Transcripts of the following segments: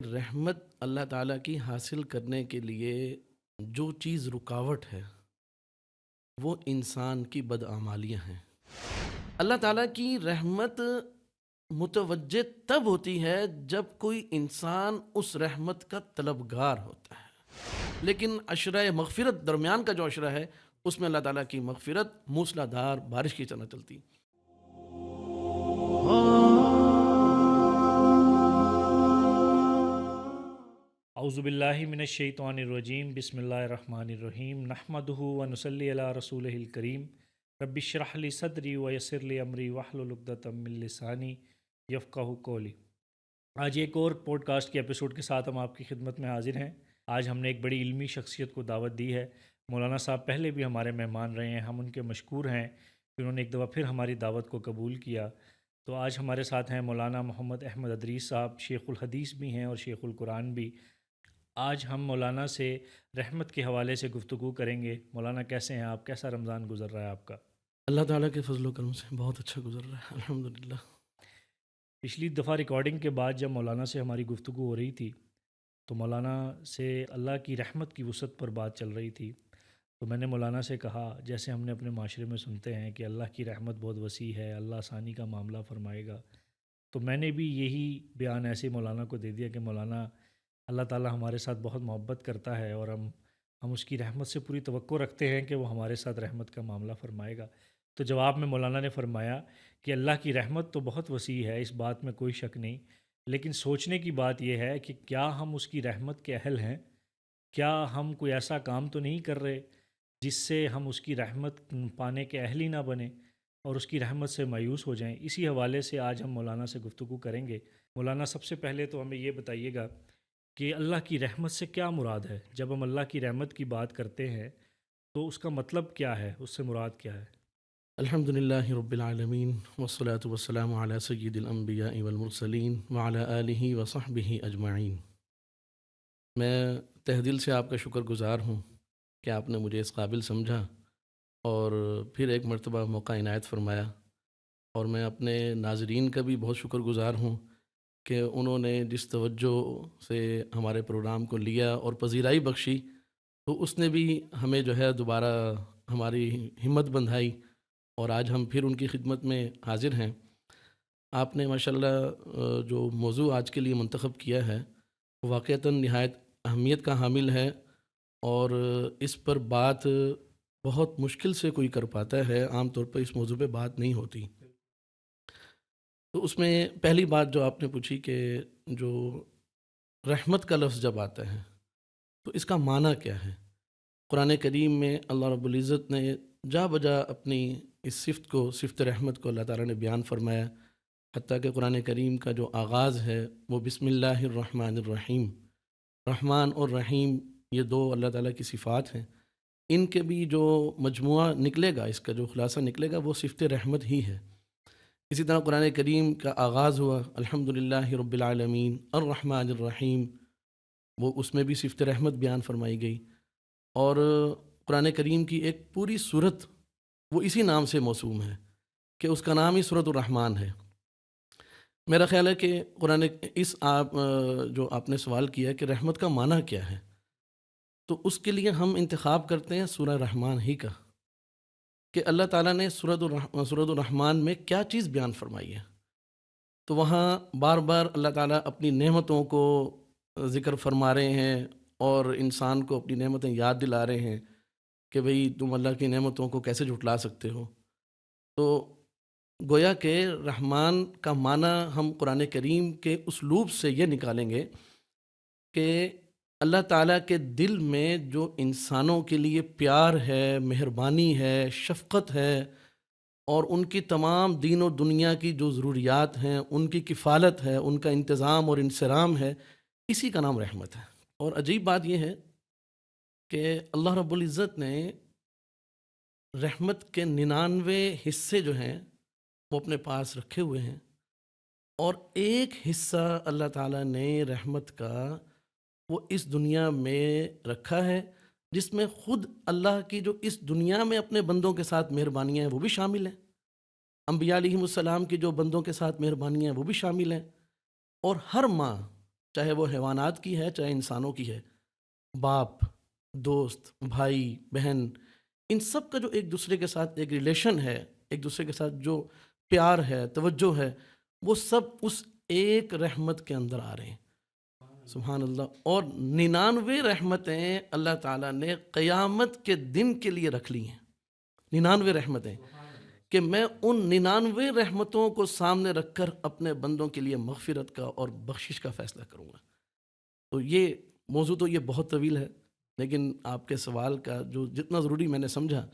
رحمت اللہ تعالیٰ کی حاصل کرنے کے لیے جو چیز رکاوٹ ہے وہ انسان کی بدعمالیاں ہیں۔ اللہ تعالیٰ کی رحمت متوجہ تب ہوتی ہے جب کوئی انسان اس رحمت کا طلبگار ہوتا ہے، لیکن عشرہ مغفرت درمیان کا جو عشرہ ہے اس میں اللہ تعالیٰ کی مغفرت موسلا دھار بارش کی طرح چلتی۔ اعوذ باللہ من الشیطان الرجیم، بسم اللہ الرحمن الرحیم، نحمدہ ونصلی علی رسولہ الکریم، رب اشرح لی صدری ویسر لی امری واحلل عقدۃ من لسانی یفقہوا قولی۔ آج ایک اور پوڈ کاسٹ کے ایپیسوڈ کے ساتھ ہم آپ کی خدمت میں حاضر ہیں۔ آج ہم نے ایک بڑی علمی شخصیت کو دعوت دی ہے۔ مولانا صاحب پہلے بھی ہمارے مہمان رہے ہیں، ہم ان کے مشکور ہیں کہ انہوں نے ایک دفعہ پھر ہماری دعوت کو قبول کیا۔ تو آج ہمارے ساتھ ہیں مولانا محمد احمد ادریس صاحب، شیخ الحدیث بھی ہیں اور شیخ القرآن بھی۔ آج ہم مولانا سے رحمت کے حوالے سے گفتگو کریں گے۔ مولانا کیسے ہیں آپ؟ کیسا رمضان گزر رہا ہے آپ کا؟ اللہ تعالیٰ کے فضل و کرم سے بہت اچھا گزر رہا ہے الحمدللہ۔ پچھلی دفعہ ریکارڈنگ کے بعد جب مولانا سے ہماری گفتگو ہو رہی تھی تو مولانا سے اللہ کی رحمت کی وسعت پر بات چل رہی تھی، تو میں نے مولانا سے کہا، جیسے ہم نے اپنے معاشرے میں سنتے ہیں کہ اللہ کی رحمت بہت وسیع ہے، اللہ آسانی کا معاملہ فرمائے گا، تو میں نے بھی یہی بیان ایسے مولانا کو دے دیا کہ مولانا، اللہ تعالیٰ ہمارے ساتھ بہت محبت کرتا ہے اور ہم اس کی رحمت سے پوری توقع رکھتے ہیں کہ وہ ہمارے ساتھ رحمت کا معاملہ فرمائے گا۔ تو جواب میں مولانا نے فرمایا کہ اللہ کی رحمت تو بہت وسیع ہے، اس بات میں کوئی شک نہیں، لیکن سوچنے کی بات یہ ہے کہ کیا ہم اس کی رحمت کے اہل ہیں؟ کیا ہم کوئی ایسا کام تو نہیں کر رہے جس سے ہم اس کی رحمت پانے کے اہل ہی نہ بنیں اور اس کی رحمت سے مایوس ہو جائیں؟ اسی حوالے سے آج ہم مولانا سے گفتگو کریں گے۔ مولانا، سب سے پہلے تو ہمیں یہ بتائیے گا کہ اللہ کی رحمت سے کیا مراد ہے؟ جب ہم اللہ کی رحمت کی بات کرتے ہیں تو اس کا مطلب کیا ہے، اس سے مراد کیا ہے؟ الحمدللہ رب العالمین والصلاة والسلام علی سید الانبیاء والمرسلین وعلی آلہ وصحبہ اجمعین۔ میں تہ دل سے آپ کا شکر گزار ہوں کہ آپ نے مجھے اس قابل سمجھا اور پھر ایک مرتبہ موقع عنایت فرمایا، اور میں اپنے ناظرین کا بھی بہت شکر گزار ہوں کہ انہوں نے جس توجہ سے ہمارے پروگرام کو لیا اور پذیرائی بخشی، تو اس نے بھی ہمیں جو ہے دوبارہ ہماری ہمت بندھائی، اور آج ہم پھر ان کی خدمت میں حاضر ہیں۔ آپ نے ماشاءاللہ جو موضوع آج کے لیے منتخب کیا ہے وہ واقعتاً نہایت اہمیت کا حامل ہے، اور اس پر بات بہت مشکل سے کوئی کر پاتا ہے، عام طور پر اس موضوع پہ بات نہیں ہوتی۔ تو اس میں پہلی بات جو آپ نے پوچھی کہ جو رحمت کا لفظ جب آتا ہے تو اس کا معنی کیا ہے؟ قرآن کریم میں اللہ رب العزت نے جا بجا اپنی اس صفت کو، صفت رحمت کو اللہ تعالیٰ نے بیان فرمایا، حتیٰ کہ قرآن کریم کا جو آغاز ہے وہ بسم اللہ الرحمن الرحیم، رحمان اور رحیم یہ دو اللہ تعالیٰ کی صفات ہیں، ان کے بھی جو مجموعہ نکلے گا، اس کا جو خلاصہ نکلے گا وہ صفت رحمت ہی ہے۔ اسی طرح قرآن کریم کا آغاز ہوا الحمدللہ رب العالمین الرحمن الرحیم، وہ اس میں بھی صفت رحمت بیان فرمائی گئی، اور قرآن کریم کی ایک پوری صورت وہ اسی نام سے موسوم ہے کہ اس کا نام ہی سورۃ الرحمن ہے۔ میرا خیال ہے کہ قرآن اس جو آپ نے سوال کیا کہ رحمت کا معنی کیا ہے، تو اس کے لیے ہم انتخاب کرتے ہیں سورہ رحمان ہی کا، کہ اللہ تعالیٰ نے سورۃ الرحمن میں کیا چیز بیان فرمائی ہے۔ تو وہاں بار بار اللہ تعالیٰ اپنی نعمتوں کو ذکر فرما رہے ہیں اور انسان کو اپنی نعمتیں یاد دلا رہے ہیں کہ بھئی تم اللہ کی نعمتوں کو کیسے جھٹلا سکتے ہو۔ تو گویا کہ رحمان کا معنی ہم قرآن کریم کے اسلوب سے یہ نکالیں گے کہ اللہ تعالیٰ کے دل میں جو انسانوں کے لیے پیار ہے، مہربانی ہے، شفقت ہے، اور ان کی تمام دین و دنیا کی جو ضروریات ہیں ان کی کفالت ہے، ان کا انتظام اور انصرام ہے، اسی کا نام رحمت ہے۔ اور عجیب بات یہ ہے کہ اللہ رب العزت نے رحمت کے 99 حصے جو ہیں وہ اپنے پاس رکھے ہوئے ہیں، اور ایک حصہ اللہ تعالیٰ نے رحمت کا وہ اس دنیا میں رکھا ہے، جس میں خود اللہ کی جو اس دنیا میں اپنے بندوں کے ساتھ مہربانیاں ہیں وہ بھی شامل ہیں، انبیاء علیہم السلام کی جو بندوں کے ساتھ مہربانیاں ہیں وہ بھی شامل ہیں، اور ہر ماہ چاہے وہ حیوانات کی ہے چاہے انسانوں کی ہے، باپ، دوست، بھائی، بہن، ان سب کا جو ایک دوسرے کے ساتھ ایک ریلیشن ہے، ایک دوسرے کے ساتھ جو پیار ہے، توجہ ہے، وہ سب اس ایک رحمت کے اندر آ رہے ہیں۔ سبحان اللہ۔ اور 99 رحمتیں اللہ تعالیٰ نے قیامت کے دن کے لیے رکھ لی ہیں۔ 99 رحمتیں کہ میں ان 99 رحمتوں کو سامنے رکھ کر اپنے بندوں کے لیے مغفرت کا اور بخشش کا فیصلہ کروں گا۔ تو یہ موضوع تو یہ بہت طویل ہے، لیکن آپ کے سوال کا جو جتنا ضروری میں نے سمجھا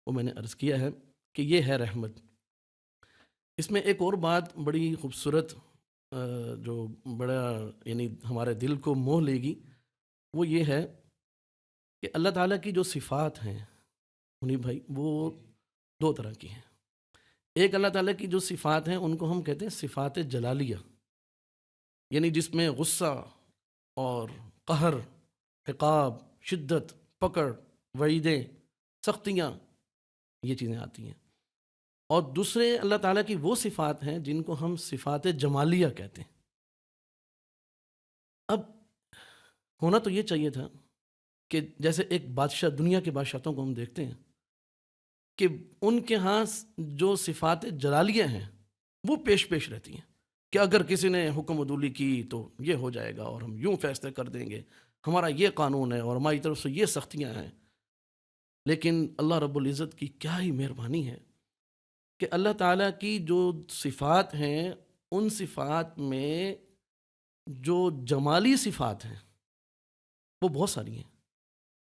وہ میں نے عرض کیا ہے کہ یہ ہے رحمت۔ اس میں ایک اور بات بڑی خوبصورت جو بڑا یعنی ہمارے دل کو موہ لے گی، وہ یہ ہے کہ اللہ تعالیٰ کی جو صفات ہیں منیب بھائی، وہ دو طرح کی ہیں۔ ایک اللہ تعالیٰ کی جو صفات ہیں ان کو ہم کہتے ہیں صفات جلالیہ، یعنی جس میں غصہ اور قہر، عقاب، شدت، پکڑ، وعیدیں، سختیاں، یہ چیزیں آتی ہیں۔ اور دوسرے اللہ تعالیٰ کی وہ صفات ہیں جن کو ہم صفات جمالیہ کہتے ہیں۔ اب ہونا تو یہ چاہیے تھا کہ جیسے ایک بادشاہ، دنیا کے بادشاہوں کو ہم دیکھتے ہیں کہ ان کے ہاں جو صفات جلالیہ ہیں وہ پیش رہتی ہیں کہ اگر کسی نے حکم عدولی کی تو یہ ہو جائے گا اور ہم یوں فیصلے کر دیں گے، ہمارا یہ قانون ہے اور ہماری طرف سے یہ سختیاں ہیں۔ لیکن اللہ رب العزت کی کیا ہی مہربانی ہے کہ اللہ تعالیٰ کی جو صفات ہیں ان صفات میں جو جمالی صفات ہیں وہ بہت ساری ہیں،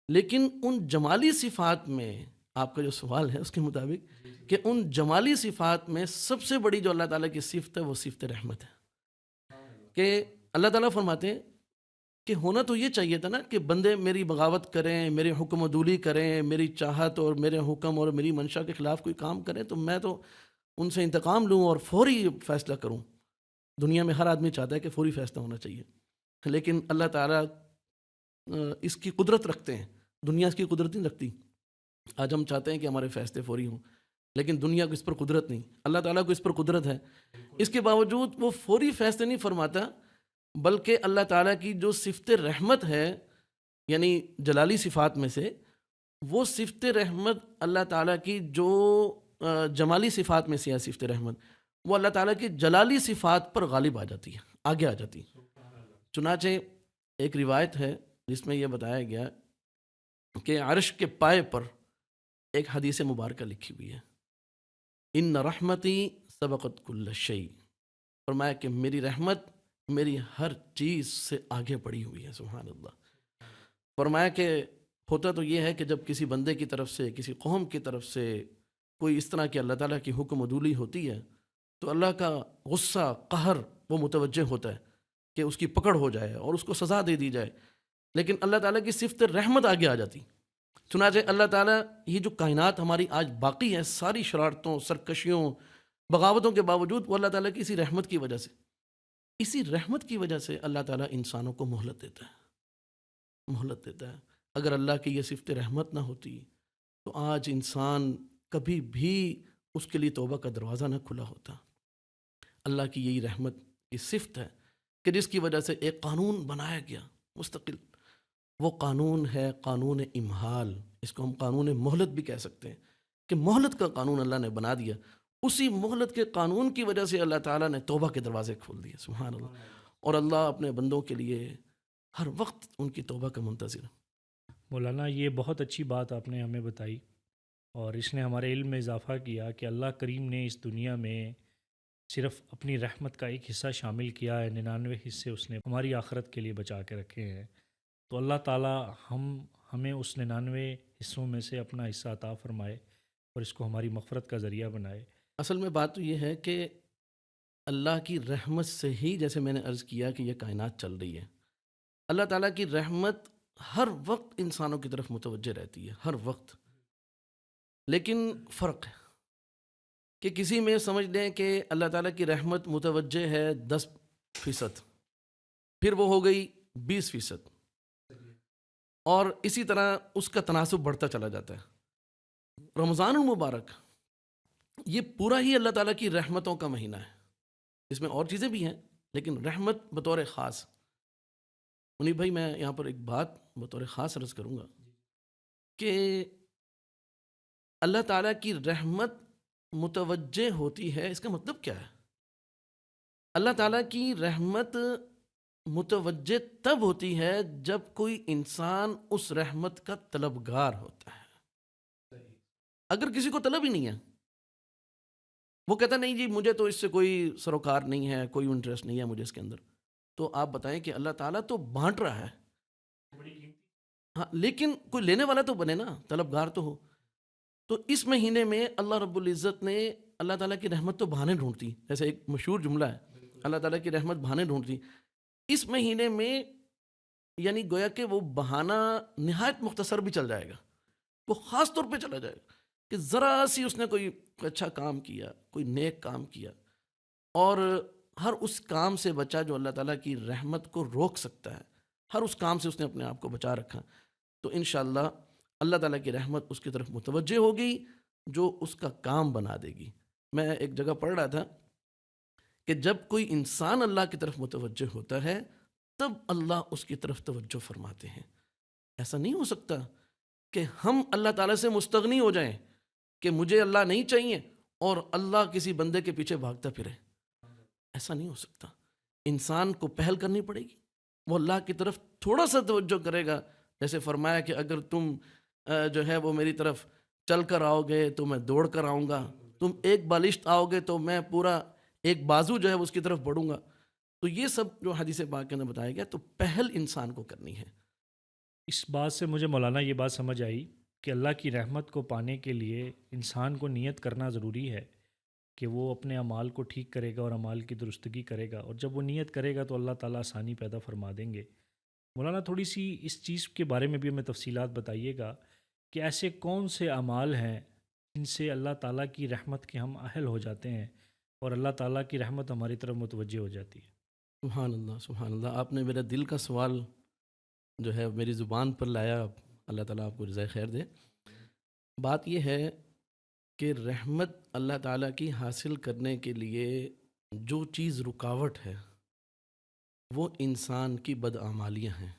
لیکن ان جمالی صفات میں آپ کا جو سوال ہے اس کے مطابق کہ ان جمالی صفات میں سب سے بڑی جو اللہ تعالیٰ کی صفت ہے وہ صفت رحمت ہے۔ کہ اللہ تعالیٰ فرماتے ہیں کہ ہونا تو یہ چاہیے تھا نا کہ بندے میری بغاوت کریں، میرے حکم عدولی کریں، میری چاہت اور میرے حکم اور میری منشا کے خلاف کوئی کام کریں تو میں تو ان سے انتقام لوں اور فوری فیصلہ کروں۔ دنیا میں ہر آدمی چاہتا ہے کہ فوری فیصلہ ہونا چاہیے، لیکن اللہ تعالیٰ اس کی قدرت رکھتے ہیں، دنیا اس کی قدرت نہیں رکھتی۔ آج ہم چاہتے ہیں کہ ہمارے فیصلے فوری ہوں، لیکن دنیا کو اس پر قدرت نہیں، اللہ تعالیٰ کو اس پر قدرت ہے۔ اس کے باوجود وہ فوری فیصلے نہیں فرماتا، بلکہ اللہ تعالیٰ کی جو صفت رحمت ہے، یعنی جلالی صفات میں سے وہ صفت رحمت اللہ تعالیٰ کی جو جمالی صفات میں سے ہے صفت رحمت، وہ اللہ تعالیٰ کی جلالی صفات پر غالب آ جاتی ہے، آگے آ جاتی ہے۔ چنانچہ ایک روایت ہے جس میں یہ بتایا گیا کہ عرش کے پائے پر ایک حدیث مبارکہ لکھی ہوئی ہے، ان رحمتی سبقت کل شیء، فرمایا کہ میری رحمت میری ہر چیز سے آگے بڑھی ہوئی ہے۔ سبحان اللہ۔ فرمایا کہ ہوتا تو یہ ہے کہ جب کسی بندے کی طرف سے، کسی قوم کی طرف سے کوئی اس طرح کی اللہ تعالیٰ کی حکم عدولی ہوتی ہے تو اللہ کا غصہ، قہر وہ متوجہ ہوتا ہے کہ اس کی پکڑ ہو جائے اور اس کو سزا دے دی جائے، لیکن اللہ تعالیٰ کی صفت رحمت آگے آ جاتی۔ چنانچہ اللہ تعالیٰ یہ جو کائنات ہماری آج باقی ہے، ساری شرارتوں، سرکشیوں، بغاوتوں کے باوجود وہ اللہ تعالیٰ کی اسی رحمت کی وجہ سے، اسی رحمت کی وجہ سے اللہ تعالیٰ انسانوں کو مہلت دیتا ہے، مہلت دیتا ہے۔ اگر اللہ کی یہ صفت رحمت نہ ہوتی تو آج انسان کبھی بھی اس کے لیے توبہ کا دروازہ نہ کھلا ہوتا۔ اللہ کی یہی رحمت کی صفت ہے کہ جس کی وجہ سے ایک قانون بنایا گیا مستقل، وہ قانون ہے قانون امہال، اس کو ہم قانون مہلت بھی کہہ سکتے ہیں کہ مہلت کا قانون اللہ نے بنا دیا۔ اسی مہلت کے قانون کی وجہ سے اللہ تعالیٰ نے توبہ کے دروازے کھول دیے۔ سبحان اللہ۔ اور اللہ اپنے بندوں کے لیے ہر وقت ان کی توبہ کا منتظر۔ مولانا یہ بہت اچھی بات آپ نے ہمیں بتائی، اور اس نے ہمارے علم میں اضافہ کیا کہ اللہ کریم نے اس دنیا میں صرف اپنی رحمت کا ایک حصہ شامل کیا ہے، 99 حصے اس نے ہماری آخرت کے لیے بچا کے رکھے ہیں۔ تو اللہ تعالیٰ ہمیں اس 99 حصوں میں سے اپنا حصہ عطا فرمائے اور اس کو ہماری مغفرت کا ذریعہ بنائے۔ اصل میں بات تو یہ ہے کہ اللہ کی رحمت سے ہی، جیسے میں نے عرض کیا کہ یہ کائنات چل رہی ہے، اللہ تعالیٰ کی رحمت ہر وقت انسانوں کی طرف متوجہ رہتی ہے، ہر وقت۔ لیکن فرق ہے کہ کسی میں سمجھ لیں کہ اللہ تعالیٰ کی رحمت متوجہ ہے 10%، پھر وہ ہو گئی 20%، اور اسی طرح اس کا تناسب بڑھتا چلا جاتا ہے۔ رمضان المبارک یہ پورا ہی اللہ تعالیٰ کی رحمتوں کا مہینہ ہے، اس میں اور چیزیں بھی ہیں لیکن رحمت بطور خاص۔ منیب بھائی میں یہاں پر ایک بات بطور خاص عرض کروں گا کہ اللہ تعالیٰ کی رحمت متوجہ ہوتی ہے، اس کا مطلب کیا ہے؟ اللہ تعالیٰ کی رحمت متوجہ تب ہوتی ہے جب کوئی انسان اس رحمت کا طلبگار ہوتا ہے۔ اگر کسی کو طلب ہی نہیں ہے، وہ کہتا نہیں جی مجھے تو اس سے کوئی سروکار نہیں ہے، کوئی انٹرسٹ نہیں ہے مجھے اس کے اندر، تو آپ بتائیں کہ اللہ تعالیٰ تو بانٹ رہا ہے، ہاں لیکن کوئی لینے والا تو بنے نا، طلبگار تو ہو۔ تو اس مہینے میں اللہ رب العزت نے اللہ تعالیٰ کی رحمت تو بہانے ڈھونڈتی، جیسے ایک مشہور جملہ ہے اللہ تعالیٰ کی رحمت بہانے ڈھونڈتی، اس مہینے میں یعنی گویا کہ وہ بہانہ نہایت مختصر بھی چل جائے گا، وہ خاص طور پہ چلا جائے گا کہ ذرا سی اس نے کوئی اچھا کام کیا، کوئی نیک کام کیا، اور ہر اس کام سے بچا جو اللہ تعالیٰ کی رحمت کو روک سکتا ہے، ہر اس کام سے اس نے اپنے آپ کو بچا رکھا، تو انشاءاللہ اللہ تعالیٰ کی رحمت اس کی طرف متوجہ ہوگی جو اس کا کام بنا دے گی۔ میں ایک جگہ پڑھ رہا تھا کہ جب کوئی انسان اللہ کی طرف متوجہ ہوتا ہے تب اللہ اس کی طرف توجہ فرماتے ہیں۔ ایسا نہیں ہو سکتا کہ ہم اللہ تعالیٰ سے مستغنی ہو جائیں کہ مجھے اللہ نہیں چاہیے اور اللہ کسی بندے کے پیچھے بھاگتا پھرے، ایسا نہیں ہو سکتا۔ انسان کو پہل کرنی پڑے گی، وہ اللہ کی طرف تھوڑا سا توجہ کرے گا، جیسے فرمایا کہ اگر تم جو ہے وہ میری طرف چل کر آؤ گے تو میں دوڑ کر آؤں گا، تم ایک بالشت آؤ گے تو میں پورا ایک بازو جو ہے اس کی طرف بڑھوں گا۔ تو یہ سب جو حدیث پاک کے اندر بتایا گیا، تو پہل انسان کو کرنی ہے۔ اس بات سے مجھے مولانا یہ بات سمجھ آئی کہ اللہ کی رحمت کو پانے کے لیے انسان کو نیت کرنا ضروری ہے کہ وہ اپنے اعمال کو ٹھیک کرے گا اور اعمال کی درستگی کرے گا، اور جب وہ نیت کرے گا تو اللہ تعالیٰ آسانی پیدا فرما دیں گے۔ مولانا تھوڑی سی اس چیز کے بارے میں بھی ہمیں تفصیلات بتائیے گا کہ ایسے کون سے اعمال ہیں جن سے اللہ تعالیٰ کی رحمت کے ہم اہل ہو جاتے ہیں اور اللہ تعالیٰ کی رحمت ہماری طرف متوجہ ہو جاتی ہے؟ سبحان اللہ سبحان اللہ، آپ نے میرا دل کا سوال جو ہے میری زبان پر لایا، اللہ تعالیٰ آپ کو جزائے خیر دے۔ بات یہ ہے کہ رحمت اللہ تعالیٰ کی حاصل کرنے کے لیے جو چیز رکاوٹ ہے وہ انسان کی بدعمالیاں ہیں،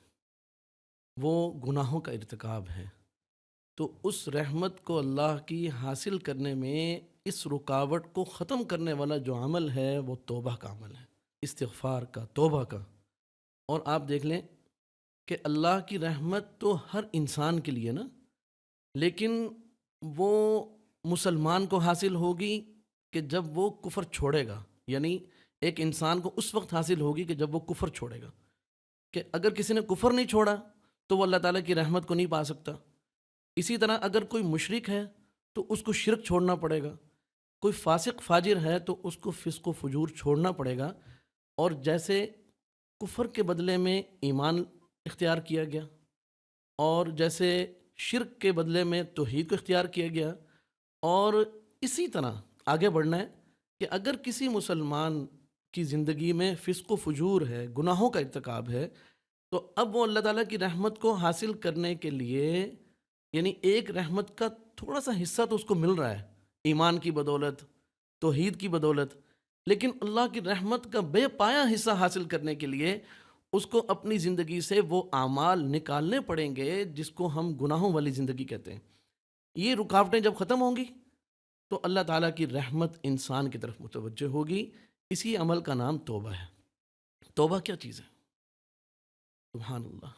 وہ گناہوں کا ارتکاب ہے۔ تو اس رحمت کو اللہ کی حاصل کرنے میں اس رکاوٹ کو ختم کرنے والا جو عمل ہے وہ توبہ کا عمل ہے، استغفار کا، توبہ کا۔ اور آپ دیکھ لیں کہ اللہ کی رحمت تو ہر انسان کے لیے نا، لیکن وہ مسلمان کو حاصل ہوگی کہ جب وہ کفر چھوڑے گا، یعنی ایک انسان کو اس وقت حاصل ہوگی کہ جب وہ کفر چھوڑے گا، کہ اگر کسی نے کفر نہیں چھوڑا تو وہ اللہ تعالیٰ کی رحمت کو نہیں پا سکتا۔ اسی طرح اگر کوئی مشرک ہے تو اس کو شرک چھوڑنا پڑے گا، کوئی فاسق فاجر ہے تو اس کو فسق و فجور چھوڑنا پڑے گا، اور جیسے کفر کے بدلے میں ایمان اختیار کیا گیا، اور جیسے شرک کے بدلے میں توحید کو اختیار کیا گیا، اور اسی طرح آگے بڑھنا ہے کہ اگر کسی مسلمان کی زندگی میں فسق و فجور ہے، گناہوں کا ارتکاب ہے، تو اب وہ اللہ تعالیٰ کی رحمت کو حاصل کرنے کے لیے یعنی ایک رحمت کا تھوڑا سا حصہ تو اس کو مل رہا ہے ایمان کی بدولت، توحید کی بدولت، لیکن اللہ کی رحمت کا بے پایا حصہ حاصل کرنے کے لیے اس کو اپنی زندگی سے وہ اعمال نکالنے پڑیں گے جس کو ہم گناہوں والی زندگی کہتے ہیں۔ یہ رکاوٹیں جب ختم ہوں گی تو اللہ تعالیٰ کی رحمت انسان کی طرف متوجہ ہوگی۔ اسی عمل کا نام توبہ ہے۔ توبہ کیا چیز ہے؟ سبحان اللہ،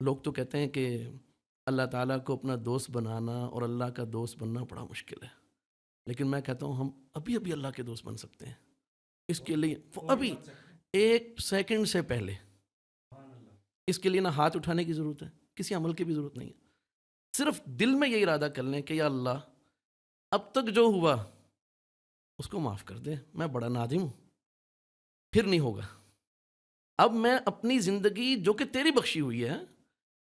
لوگ تو کہتے ہیں کہ اللہ تعالیٰ کو اپنا دوست بنانا اور اللہ کا دوست بننا بڑا مشکل ہے، لیکن میں کہتا ہوں ہم ابھی ابھی اللہ کے دوست بن سکتے ہیں۔ اس کے لیے ابھی ایک سیکنڈ سے پہلے، اس کے لیے نہ ہاتھ اٹھانے کی ضرورت ہے، کسی عمل کی بھی ضرورت نہیں ہے، صرف دل میں یہ ارادہ کر لیں کہ یا اللہ اب تک جو ہوا اس کو معاف کر دے، میں بڑا نادم ہوں، پھر نہیں ہوگا۔ اب میں اپنی زندگی جو کہ تیری بخشی ہوئی ہے،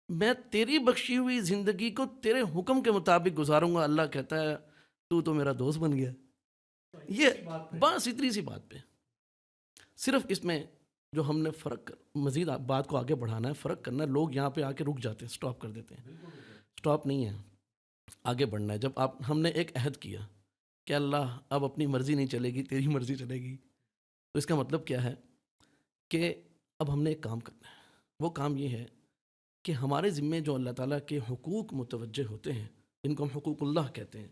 میں تیری بخشی ہوئی زندگی کو تیرے حکم کے مطابق گزاروں گا۔ اللہ کہتا ہے تو میرا دوست بن گیا۔ یہ بس اتنی سی بات پہ، صرف اس میں جو ہم نے فرق مزید بات کو آگے بڑھانا ہے، فرق کرنا ہے۔ لوگ یہاں پہ آ کے رک جاتے ہیں، سٹاپ کر دیتے ہیں۔ سٹاپ نہیں ہے، آگے بڑھنا ہے۔ جب ہم نے ایک عہد کیا کہ اللہ اب اپنی مرضی نہیں چلے گی، تیری مرضی چلے گی، تو اس کا مطلب کیا ہے کہ اب ہم نے ایک کام کرنا ہے۔ وہ کام یہ ہے کہ ہمارے ذمے جو اللہ تعالیٰ کے حقوق متوجہ ہوتے ہیں، جن کو ہم حقوق اللہ کہتے ہیں،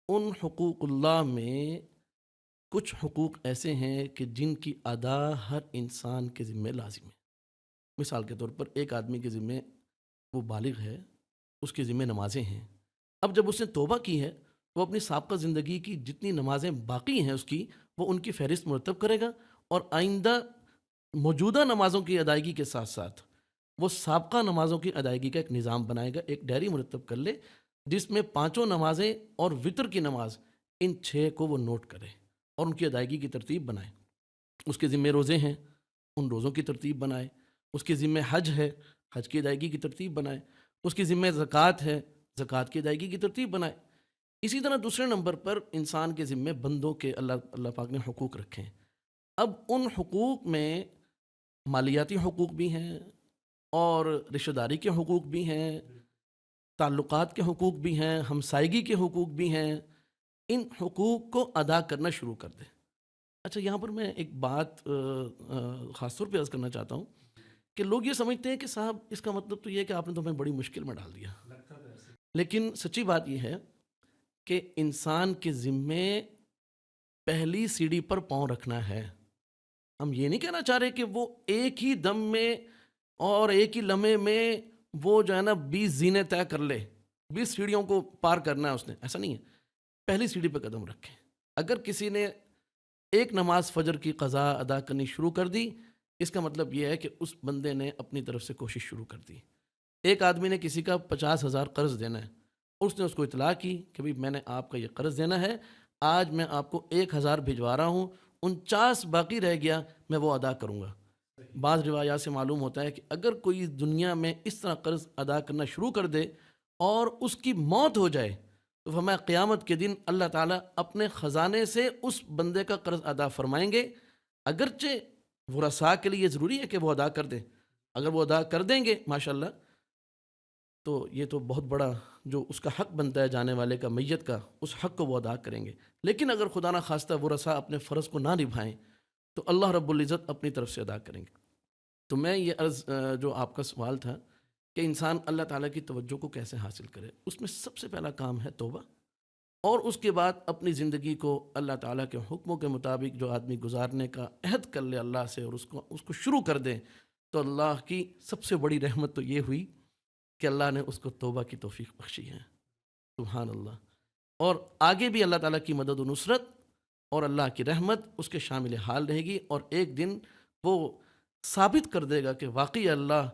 ان حقوق اللہ میں کچھ حقوق ایسے ہیں کہ جن کی ادا ہر انسان کے ذمے لازم ہے۔ مثال کے طور پر ایک آدمی کے ذمے، وہ بالغ ہے، اس کے ذمے نمازیں ہیں۔ اب جب اس نے توبہ کی ہے، وہ اپنی سابقہ زندگی کی جتنی نمازیں باقی ہیں اس کی، وہ ان کی فہرست مرتب کرے گا، اور آئندہ موجودہ نمازوں کی ادائیگی کے ساتھ ساتھ وہ سابقہ نمازوں کی ادائیگی کا ایک نظام بنائے گا، ایک ڈائری مرتب کر لے جس میں 5 نمازیں اور وطر کی نماز، ان 6 کو وہ نوٹ کرے اور ان کی ادائیگی کی ترتیب بنائے۔ اس کے ذمے روزے ہیں، ان روزوں کی ترتیب بنائے۔ اس کے ذمے حج ہے، حج کی ادائیگی کی ترتیب بنائے۔ اس کے ذمے زکوٰۃ ہے، زکوٰۃ کی ادائیگی کی ترتیب بنائے۔ اسی طرح دوسرے نمبر پر انسان کے ذمے بندوں کے اللہ پاک نے حقوق رکھے ہیں۔ اب ان حقوق میں مالیاتی حقوق بھی ہیں، اور رشتہ داری کے حقوق بھی ہیں، تعلقات کے حقوق بھی ہیں، ہمسائیگی کے حقوق بھی ہیں۔ ان حقوق کو ادا کرنا شروع کر دیں۔ اچھا، یہاں پر میں ایک بات خاص طور پہ عرض کرنا چاہتا ہوں کہ لوگ یہ سمجھتے ہیں کہ صاحب اس کا مطلب تو یہ ہے کہ آپ نے تو ہمیں بڑی مشکل میں ڈال دیا، لیکن سچی بات یہ ہے کہ انسان کے ذمے پہلی سیڑھی پر پاؤں رکھنا ہے۔ ہم یہ نہیں کہنا چاہ رہے کہ وہ ایک ہی دم میں اور ایک ہی لمحے میں وہ جو ہے نا 20 زینے طے کر لے، 20 سیڑھیوں کو پار کرنا ہے اس نے، ایسا نہیں ہے۔ پہلی سیڑھی پہ قدم رکھیں۔ اگر کسی نے ایک نماز فجر کی قضا ادا کرنی شروع کر دی، اس کا مطلب یہ ہے کہ اس بندے نے اپنی طرف سے کوشش شروع کر دی۔ ایک آدمی نے کسی کا 50,000 قرض دینا ہے، اس نے اس کو اطلاع کی کہ بھئی میں نے آپ کا یہ قرض دینا ہے، آج میں آپ کو 1,000 بھجوا رہا ہوں، 49 باقی رہ گیا، میں وہ ادا کروں گا۔ بعض روایات سے معلوم ہوتا ہے کہ اگر کوئی دنیا میں اس طرح قرض ادا کرنا شروع کر دے اور اس کی موت ہو جائے، تو فرمایا قیامت کے دن اللہ تعالیٰ اپنے خزانے سے اس بندے کا قرض ادا فرمائیں گے۔ اگرچہ ورثاء کے لیے ضروری ہے کہ وہ ادا کر دیں، اگر وہ ادا کر دیں گے ماشاءاللہ تو یہ تو بہت بڑا جو اس کا حق بنتا ہے جانے والے کا، میت کا، اس حق کو وہ ادا کریں گے۔ لیکن اگر خدا نہ خواستہ ورثاء اپنے فرض کو نہ نبھائیں تو اللہ رب العزت اپنی طرف سے ادا کریں گے۔ تو میں یہ عرض جو آپ کا سوال تھا کہ انسان اللہ تعالیٰ کی توجہ کو کیسے حاصل کرے، اس میں سب سے پہلا کام ہے توبہ، اور اس کے بعد اپنی زندگی کو اللہ تعالیٰ کے حکموں کے مطابق جو آدمی گزارنے کا عہد کر لے اللہ سے اور اس کو شروع کر دیں، تو اللہ کی سب سے بڑی رحمت تو یہ ہوئی کہ اللہ نے اس کو توبہ کی توفیق بخشی ہے۔ سبحان اللہ۔ اور آگے بھی اللہ تعالیٰ کی مدد و نصرت اور اللہ کی رحمت اس کے شامل حال رہے گی، اور ایک دن وہ ثابت کر دے گا کہ واقعی اللہ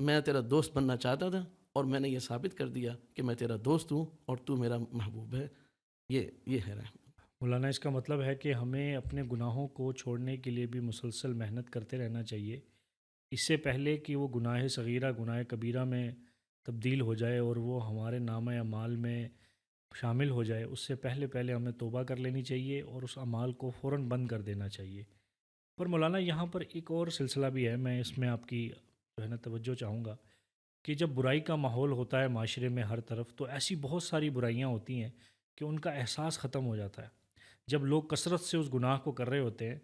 میں تیرا دوست بننا چاہتا تھا اور میں نے یہ ثابت کر دیا کہ میں تیرا دوست ہوں اور تو میرا محبوب ہے۔ یہ ہے رحمت۔ مولانا، اس کا مطلب ہے کہ ہمیں اپنے گناہوں کو چھوڑنے کے لیے بھی مسلسل محنت کرتے رہنا چاہیے، اس سے پہلے کہ وہ گناہ صغیرہ گناہ کبیرہ میں تبدیل ہو جائے اور وہ ہمارے نامہ اعمال میں شامل ہو جائے۔ اس سے پہلے ہمیں توبہ کر لینی چاہیے اور اس اعمال کو فوراً بند کر دینا چاہیے۔ پر مولانا، یہاں پر ایک اور سلسلہ بھی ہے، میں اس میں آپ کی جو ہے نا توجہ چاہوں گا کہ جب برائی کا ماحول ہوتا ہے معاشرے میں ہر طرف، تو ایسی بہت ساری برائیاں ہوتی ہیں کہ ان کا احساس ختم ہو جاتا ہے۔ جب لوگ کثرت سے اس گناہ کو کر رہے ہوتے ہیں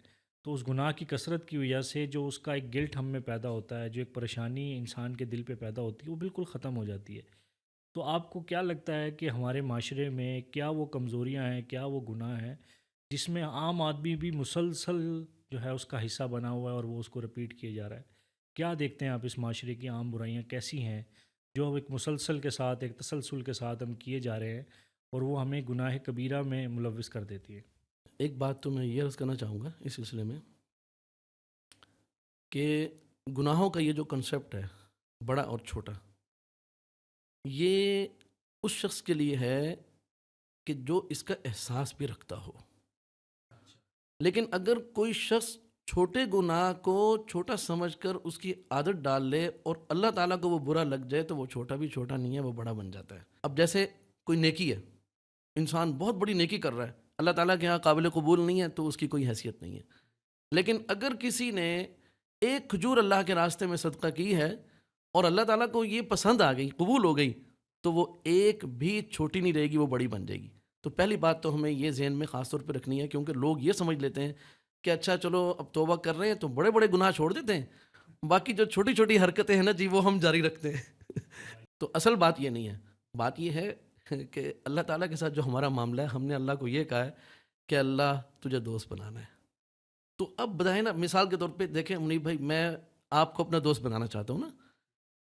تو اس گناہ کی کثرت کی وجہ سے جو اس کا ایک گلٹ ہم میں پیدا ہوتا ہے، جو ایک پریشانی انسان کے دل پہ پیدا ہوتی ہے، وہ بالکل ختم ہو جاتی ہے۔ تو آپ کو کیا لگتا ہے کہ ہمارے معاشرے میں کیا وہ کمزوریاں ہیں، کیا وہ گناہ ہیں جس میں عام آدمی بھی مسلسل جو ہے اس کا حصہ بنا ہوا ہے اور وہ اس کو رپیٹ کیے جا رہا ہے؟ کیا دیکھتے ہیں آپ اس معاشرے کی عام برائیاں کیسی ہیں جو ایک مسلسل کے ساتھ، ایک تسلسل کے ساتھ ہم کیے جا رہے ہیں اور وہ ہمیں گناہ کبیرہ میں ملوث کر دیتی ہے؟ ایک بات تو میں یہ عرض کرنا چاہوں گا اس سلسلے میں کہ گناہوں کا یہ جو کنسیپٹ ہے، بڑا اور چھوٹا، یہ اس شخص کے لیے ہے کہ جو اس کا احساس بھی رکھتا ہو۔ لیکن اگر کوئی شخص چھوٹے گناہ کو چھوٹا سمجھ کر اس کی عادت ڈال لے اور اللہ تعالیٰ کو وہ برا لگ جائے تو وہ چھوٹا بھی چھوٹا نہیں ہے، وہ بڑا بن جاتا ہے۔ اب جیسے کوئی نیکی ہے، انسان بہت بڑی نیکی کر رہا ہے، اللہ تعالیٰ کے ہاں قابل قبول نہیں ہے تو اس کی کوئی حیثیت نہیں ہے۔ لیکن اگر کسی نے ایک کھجور اللہ کے راستے میں صدقہ کی ہے اور اللہ تعالیٰ کو یہ پسند آ گئی، قبول ہو گئی، تو وہ ایک بھی چھوٹی نہیں رہے گی، وہ بڑی بن جائے گی۔ تو پہلی بات تو ہمیں یہ ذہن میں خاص طور پہ رکھنی ہے، کیونکہ لوگ یہ سمجھ لیتے ہیں کہ اچھا چلو اب توبہ کر رہے ہیں تو بڑے بڑے گناہ چھوڑ دیتے ہیں، باقی جو چھوٹی چھوٹی حرکتیں ہیں نا جی وہ ہم جاری رکھتے ہیں تو اصل بات یہ نہیں ہے. بات یہ ہے کہ اللہ تعالیٰ کے ساتھ جو ہمارا معاملہ ہے، ہم نے اللہ کو یہ کہا ہے کہ اللہ تجھے دوست بنانا ہے. تو اب بتائیں نا، مثال کے طور پہ دیکھیں منیب بھائی، میں آپ کو اپنا دوست بنانا چاہتا ہوں نا.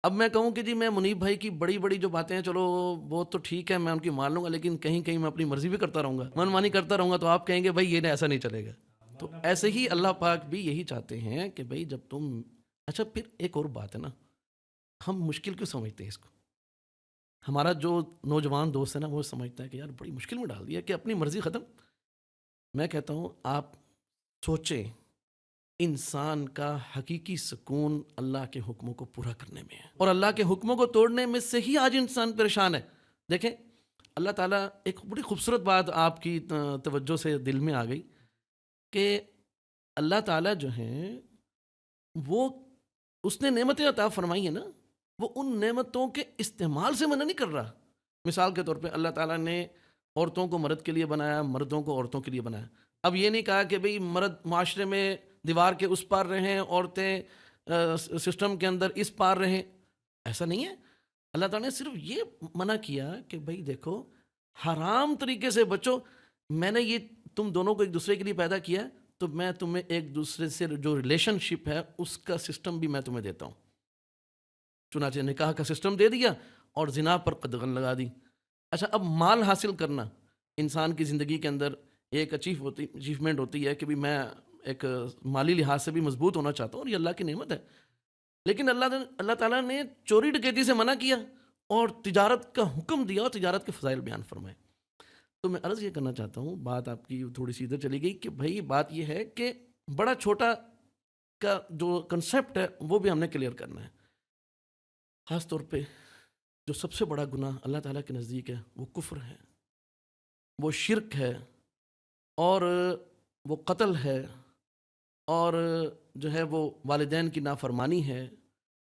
اب میں کہوں کہ جی میں منیب بھائی کی بڑی بڑی جو باتیں ہیں چلو وہ تو ٹھیک ہے، میں ان کی مان لوں گا، لیکن کہیں کہیں میں اپنی مرضی بھی کرتا رہوں گا، من مانی کرتا رہوں گا، تو آپ کہیں گے بھائی یہ ایسا نہیں چلے گا. تو ایسے ہی اللہ پاک بھی یہی چاہتے ہیں کہ بھائی جب تم، اچھا پھر ایک اور بات ہے نا، ہم مشکل کیوں سمجھتے ہیں اس کو؟ ہمارا جو نوجوان دوست ہے نا وہ سمجھتا ہے کہ یار بڑی مشکل میں ڈال دیا کہ اپنی مرضی ختم. میں کہتا ہوں آپ سوچیں، انسان کا حقیقی سکون اللہ کے حکموں کو پورا کرنے میں ہے، اور اللہ کے حکموں کو توڑنے میں سے ہی آج انسان پریشان ہے. دیکھیں اللہ تعالیٰ، ایک بڑی خوبصورت بات آپ کی توجہ سے دل میں آ گئی کہ اللہ تعالیٰ جو ہیں وہ، اس نے نعمتیں عطا فرمائی ہیں نا، وہ ان نعمتوں کے استعمال سے منع نہیں کر رہا. مثال کے طور پہ اللہ تعالیٰ نے عورتوں کو مرد کے لیے بنایا، مردوں کو عورتوں کے لیے بنایا. اب یہ نہیں کہا کہ بھئی مرد معاشرے میں دیوار کے اس پار رہیں، عورتیں سسٹم کے اندر اس پار رہیں. ایسا نہیں ہے. اللہ تعالیٰ نے صرف یہ منع کیا کہ بھئی دیکھو حرام طریقے سے بچو، میں نے یہ تم دونوں کو ایک دوسرے کے لیے پیدا کیا، تو میں تمہیں ایک دوسرے سے جو ریلیشن شپ ہے اس کا سسٹم بھی میں تمہیں دیتا ہوں. چنانچہ نکاح کا سسٹم دے دیا اور زنا پر قدغن لگا دی. اچھا اب مال حاصل کرنا انسان کی زندگی کے اندر ایک اچیومنٹ ہوتی ہے کہ بھی میں ایک مالی لحاظ سے بھی مضبوط ہونا چاہتا ہوں، اور یہ اللہ کی نعمت ہے. لیکن اللہ تعالیٰ نے چوری ڈکیتی سے منع کیا اور تجارت کا حکم دیا اور تجارت کے فضائل بیان فرمائے. تو میں عرض یہ کرنا چاہتا ہوں، بات آپ کی تھوڑی سی ادھر چلی گئی کہ بھائی بات یہ ہے کہ بڑا چھوٹا کا جو کنسیپٹ ہے وہ بھی ہم نے کلیئر کرنا ہے. خاص طور پہ جو سب سے بڑا گناہ اللہ تعالیٰ کے نزدیک ہے وہ کفر ہے، وہ شرک ہے، اور وہ قتل ہے، اور جو ہے وہ والدین کی نافرمانی ہے،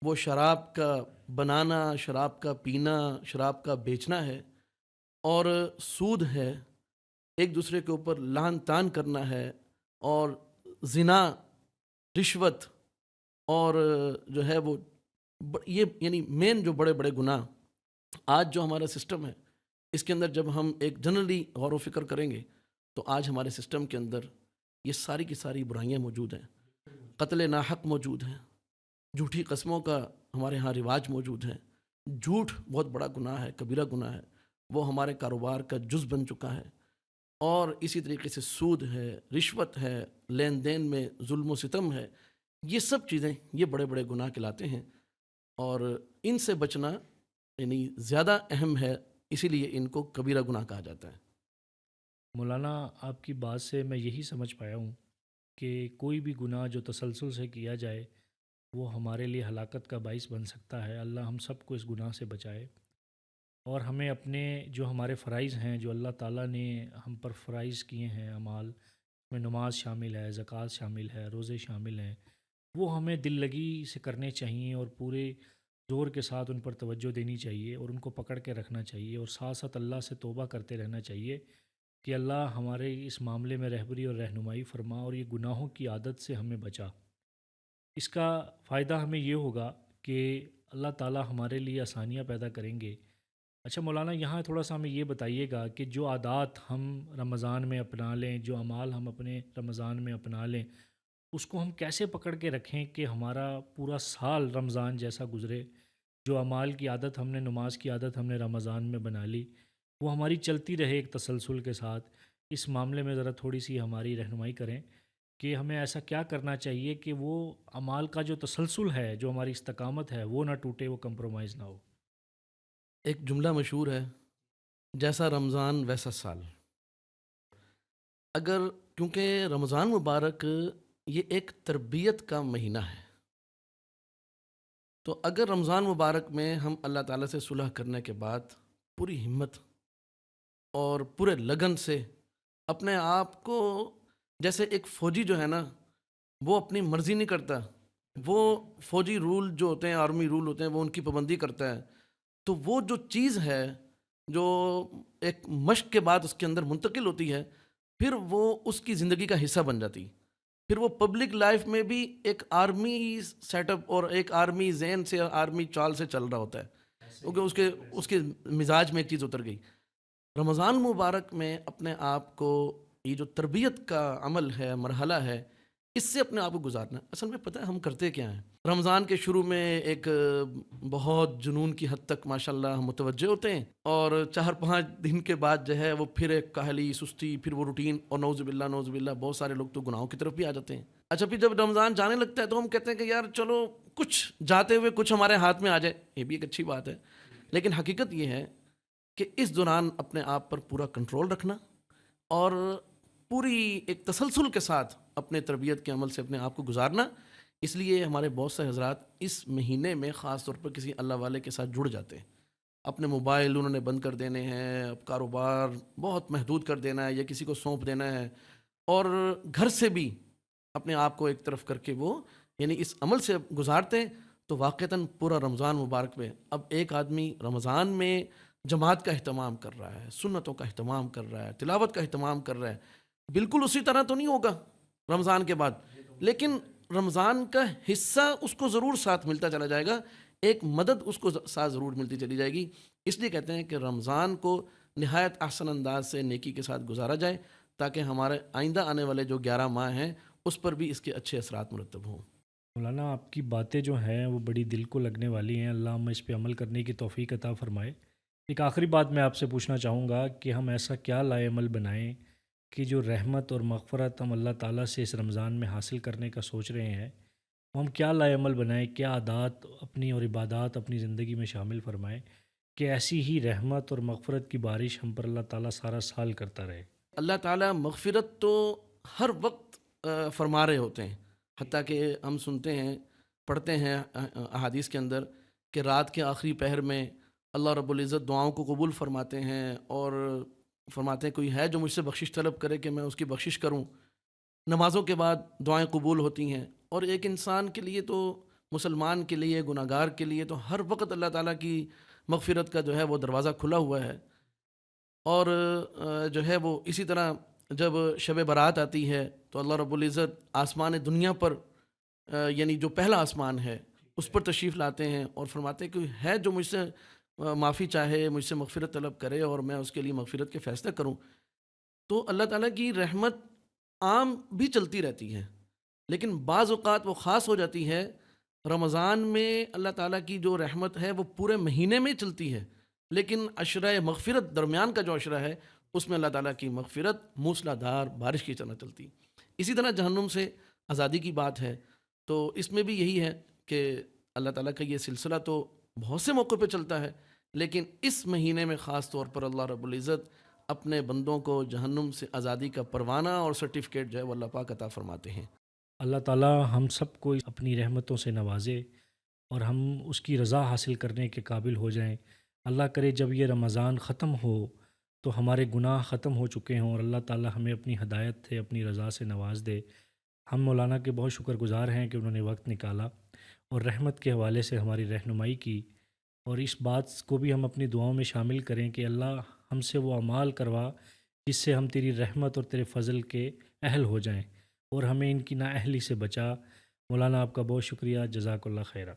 وہ شراب کا بنانا، شراب کا پینا، شراب کا بیچنا ہے، اور سود ہے، ایک دوسرے کے اوپر لعن طعن کرنا ہے، اور زنا، رشوت، اور جو ہے وہ یہ یعنی مین جو بڑے بڑے گناہ آج جو ہمارا سسٹم ہے اس کے اندر جب ہم ایک جنرلی غور و فکر کریں گے تو آج ہمارے سسٹم کے اندر یہ ساری کی ساری برائیاں موجود ہیں. قتل ناحق موجود ہیں، جھوٹی قسموں کا ہمارے ہاں رواج موجود ہے، جھوٹ بہت بڑا گناہ ہے، کبیرہ گناہ ہے، وہ ہمارے کاروبار کا جز بن چکا ہے. اور اسی طریقے سے سود ہے، رشوت ہے، لین دین میں ظلم و ستم ہے. یہ سب چیزیں یہ بڑے بڑے گناہ کہلاتے ہیں، اور ان سے بچنا یعنی زیادہ اہم ہے، اسی لیے ان کو کبیرہ گناہ کہا جاتا ہے. مولانا آپ کی بات سے میں یہی سمجھ پایا ہوں کہ کوئی بھی گناہ جو تسلسل سے کیا جائے وہ ہمارے لیے ہلاکت کا باعث بن سکتا ہے. اللہ ہم سب کو اس گناہ سے بچائے، اور ہمیں اپنے جو ہمارے فرائض ہیں جو اللہ تعالیٰ نے ہم پر فرائض کیے ہیں، اعمال میں نماز شامل ہے، زکوٰۃ شامل ہے، روزے شامل ہیں، وہ ہمیں دل لگی سے کرنے چاہیے اور پورے زور کے ساتھ ان پر توجہ دینی چاہیے اور ان کو پکڑ کے رکھنا چاہیے، اور ساتھ ساتھ اللہ سے توبہ کرتے رہنا چاہیے کہ اللہ ہمارے اس معاملے میں رہبری اور رہنمائی فرما اور یہ گناہوں کی عادت سے ہمیں بچا. اس کا فائدہ ہمیں یہ ہوگا کہ اللہ تعالیٰ ہمارے لیے آسانیاں پیدا کریں گے. اچھا مولانا، یہاں تھوڑا سا ہمیں یہ بتائیے گا کہ جو عادات ہم رمضان میں اپنا لیں، جو اعمال ہم اپنے رمضان میں اپنا لیں، اس کو ہم کیسے پکڑ کے رکھیں کہ ہمارا پورا سال رمضان جیسا گزرے. جو اعمال کی عادت ہم نے، نماز کی عادت ہم نے رمضان میں بنا لی، وہ ہماری چلتی رہے ایک تسلسل کے ساتھ. اس معاملے میں ذرا تھوڑی سی ہماری رہنمائی کریں کہ ہمیں ایسا کیا کرنا چاہیے کہ وہ اعمال کا جو تسلسل ہے، جو ہماری استقامت ہے، وہ نہ ٹوٹے، وہ کمپرومائز نہ ہو. ایک جملہ مشہور ہے، جیسا رمضان ویسا سال. اگر کیونکہ رمضان مبارک یہ ایک تربیت کا مہینہ ہے، تو اگر رمضان مبارک میں ہم اللہ تعالیٰ سے صلح کرنے کے بعد پوری ہمت اور پورے لگن سے اپنے آپ کو، جیسے ایک فوجی جو ہے نا وہ اپنی مرضی نہیں کرتا، وہ فوجی رول جو ہوتے ہیں، آرمی رول ہوتے ہیں، وہ ان کی پابندی کرتا ہے، تو وہ جو چیز ہے جو ایک مشق کے بعد اس کے اندر منتقل ہوتی ہے، پھر وہ اس کی زندگی کا حصہ بن جاتی. پھر وہ پبلک لائف میں بھی ایک آرمی سیٹ اپ اور ایک آرمی ذہن سے آرمی چال سے چل رہا ہوتا ہے، کیونکہ اس کے مزاج میں ایک چیز اتر گئی۔ رمضان مبارک میں اپنے آپ کو یہ جو تربیت کا عمل ہے، مرحلہ ہے، اس سے اپنے آپ کو گزارنا۔ اصل میں پتہ ہے ہم کرتے کیا ہیں؟ رمضان کے شروع میں ایک بہت جنون کی حد تک ماشاءاللہ ہم متوجہ ہوتے ہیں، اور 4-5 دن کے بعد جو ہے وہ پھر ایک کاہلی، سستی، پھر وہ روٹین، اور نعوذ باللہ بہت سارے لوگ تو گناہوں کی طرف بھی آ جاتے ہیں۔ اچھا، پھر جب رمضان جانے لگتا ہے تو ہم کہتے ہیں کہ یار چلو کچھ جاتے ہوئے کچھ ہمارے ہاتھ میں آ جائے، یہ بھی ایک اچھی بات ہے، لیکن حقیقت یہ ہے کہ اس دوران اپنے آپ پر پورا کنٹرول رکھنا اور پوری ایک تسلسل کے ساتھ اپنے تربیت کے عمل سے اپنے آپ کو گزارنا۔ اس لیے ہمارے بہت سے حضرات اس مہینے میں خاص طور پر کسی اللہ والے کے ساتھ جڑ جاتے ہیں۔ اپنے موبائل انہوں نے بند کر دینے ہیں، اب کاروبار بہت محدود کر دینا ہے یا کسی کو سونپ دینا ہے، اور گھر سے بھی اپنے آپ کو ایک طرف کر کے وہ یعنی اس عمل سے گزارتے ہیں۔ تو واقعتاً پورا رمضان مبارک میں اب ایک آدمی رمضان میں جماعت کا اہتمام کر رہا ہے، سنتوں کا اہتمام کر رہا ہے، تلاوت کا اہتمام کر رہا ہے۔ بالکل اسی طرح تو نہیں ہوگا رمضان کے بعد، لیکن رمضان کا حصہ اس کو ضرور ساتھ ملتا چلا جائے گا، ایک مدد اس کو ساتھ ضرور ملتی چلی جائے گی۔ اس لیے کہتے ہیں کہ رمضان کو نہایت احسن انداز سے نیکی کے ساتھ گزارا جائے، تاکہ ہمارے آئندہ آنے والے جو 11 ماہ ہیں اس پر بھی اس کے اچھے اثرات مرتب ہوں۔ مولانا آپ کی باتیں جو ہیں وہ بڑی دل کو لگنے والی ہیں، اللہ ہمیں اس پہ عمل کرنے کی توفیق عطا فرمائے۔ ایک آخری بات میں آپ سے پوچھنا چاہوں گا کہ ہم ایسا کیا لائے عمل بنائیں کہ جو رحمت اور مغفرت ہم اللہ تعالیٰ سے اس رمضان میں حاصل کرنے کا سوچ رہے ہیں، وہ ہم کیا لائے عمل بنائیں، کیا عادات اپنی اور عبادات اپنی زندگی میں شامل فرمائیں کہ ایسی ہی رحمت اور مغفرت کی بارش ہم پر اللہ تعالیٰ سارا سال کرتا رہے۔ اللہ تعالیٰ مغفرت تو ہر وقت فرما رہے ہوتے ہیں، حتیٰ کہ ہم سنتے ہیں، پڑھتے ہیں احادیث کے اندر کہ رات کے آخری پہر میں اللہ رب العزت دعاؤں کو قبول فرماتے ہیں، اور فرماتے ہیں کوئی ہے جو مجھ سے بخشش طلب کرے کہ میں اس کی بخشش کروں۔ نمازوں کے بعد دعائیں قبول ہوتی ہیں، اور ایک انسان کے لیے تو، مسلمان کے لیے، گناہ گار کے لیے تو ہر وقت اللہ تعالیٰ کی مغفرت کا جو ہے وہ دروازہ کھلا ہوا ہے۔ اور جو ہے وہ اسی طرح جب شب برات آتی ہے تو اللہ رب العزت آسمان دنیا پر یعنی جو پہلا آسمان ہے اس پر تشریف لاتے ہیں اور فرماتے ہیں کہ ہے جو مجھ سے معافی چاہے، مجھ سے مغفرت طلب کرے اور میں اس کے لیے مغفرت کے فیصلے کروں۔ تو اللہ تعالیٰ کی رحمت عام بھی چلتی رہتی ہے، لیکن بعض اوقات وہ خاص ہو جاتی ہے۔ رمضان میں اللہ تعالیٰ کی جو رحمت ہے وہ پورے مہینے میں چلتی ہے، لیکن عشرہ مغفرت درمیان کا جو عشرہ ہے اس میں اللہ تعالیٰ کی مغفرت موسلا دھار بارش کی طرح چلتی۔ اسی طرح جہنم سے آزادی کی بات ہے، تو اس میں بھی یہی ہے کہ اللہ تعالیٰ کا یہ سلسلہ تو بہت سے موقع پہ چلتا ہے، لیکن اس مہینے میں خاص طور پر اللہ رب العزت اپنے بندوں کو جہنم سے آزادی کا پروانہ اور سرٹیفکیٹ جو ہے وہ اللہ پاک عطا فرماتے ہیں۔ اللہ تعالیٰ ہم سب کو اپنی رحمتوں سے نوازے اور ہم اس کی رضا حاصل کرنے کے قابل ہو جائیں۔ اللہ کرے جب یہ رمضان ختم ہو تو ہمارے گناہ ختم ہو چکے ہوں اور اللہ تعالیٰ ہمیں اپنی ہدایت سے، اپنی رضا سے نواز دے۔ ہم مولانا کے بہت شکر گزار ہیں کہ انہوں نے وقت نکالا اور رحمت کے حوالے سے ہماری رہنمائی کی، اور اس بات کو بھی ہم اپنی دعاؤں میں شامل کریں کہ اللہ ہم سے وہ اعمال کروا جس سے ہم تیری رحمت اور تیرے فضل کے اہل ہو جائیں، اور ہمیں ان کی نااہلی سے بچا۔ مولانا آپ کا بہت شکریہ، جزاک اللہ خیرہ۔